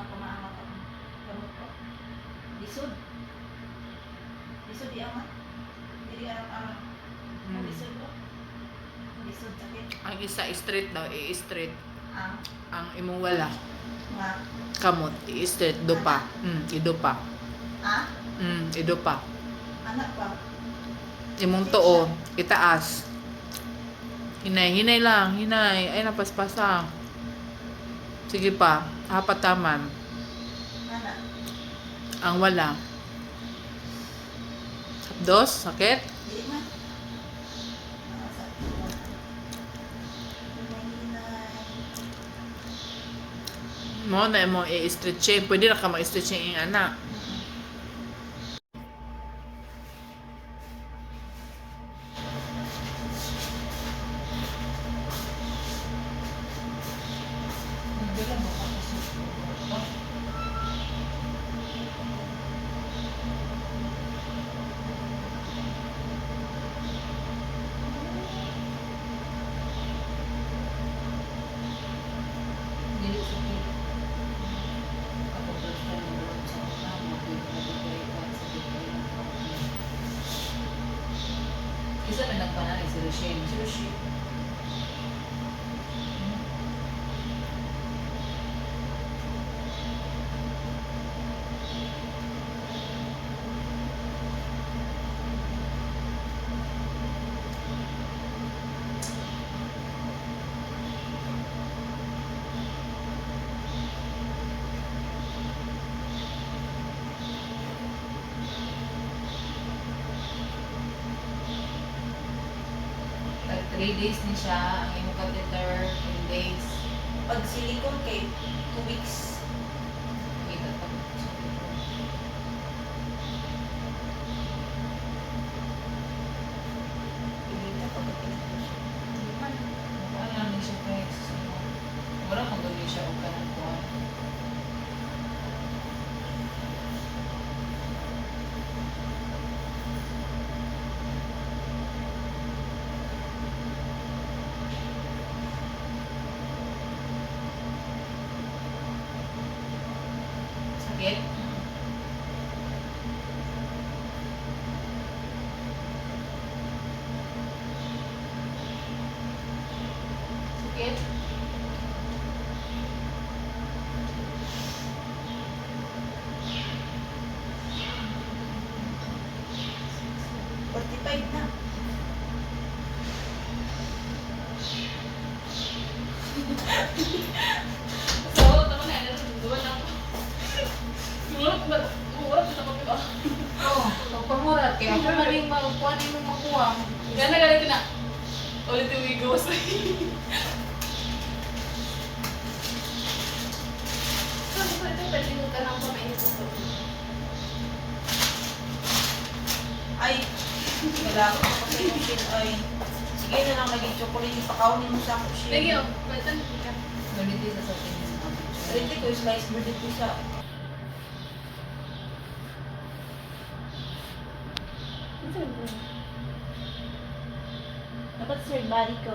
makamangat ang kamot ko. Lisod. Lisod di amat. Dili arang-arang. Ang lisod ko. Lisod sakit. Ang isa straight daw, i-straight. Ang Ang imong wala. nga. Kamot, i-straight, dupa. Idupa. Idupa. Anak pa. Imong tuo, itaas. Hinay lang, hinay. Ay, napaspasa. Sige pa, hapataman. Anak. Ang wala. Dos, sakit? Dili man. Sakit ko. Hinay. Mo na mo i-stretching. Pwede na ka mag-stretching ang anak. Nagdala mo ako sa dili sakit. Ako first time nagdala sa ako na mabigay ka sa bigay. Isa na nagpanay si Rochelle. Si Rochelle. Tag 3 days ni siya, ang imong catheter 10 days. Pag silicone kay 2 weeks. Kita pa. Pilita pag pilita siya. Hindi man. Wala namin siya kay wala kang gawin siya o kanang kuwan. Sakit? Sakit? Forty-five na. So, tama na, ano, duwan na ako. Murag na ako, diba? Oh, pagpamurat kaya ako maling makuha din mo makuha. Gana ganito na. Ulit yung wigos. Sabi ko, ito, pwede mo ka nang pamainit ko. Ay, kailangan ko kasi yung shin ay. Sige na lang naging chocolate yung pakawin mo sa ako shin. Lagi, oh, pwede ka. Ganito yung sa atin yung mga. Ganito ko yung slice bread dito sa. Dapat sir, body ko.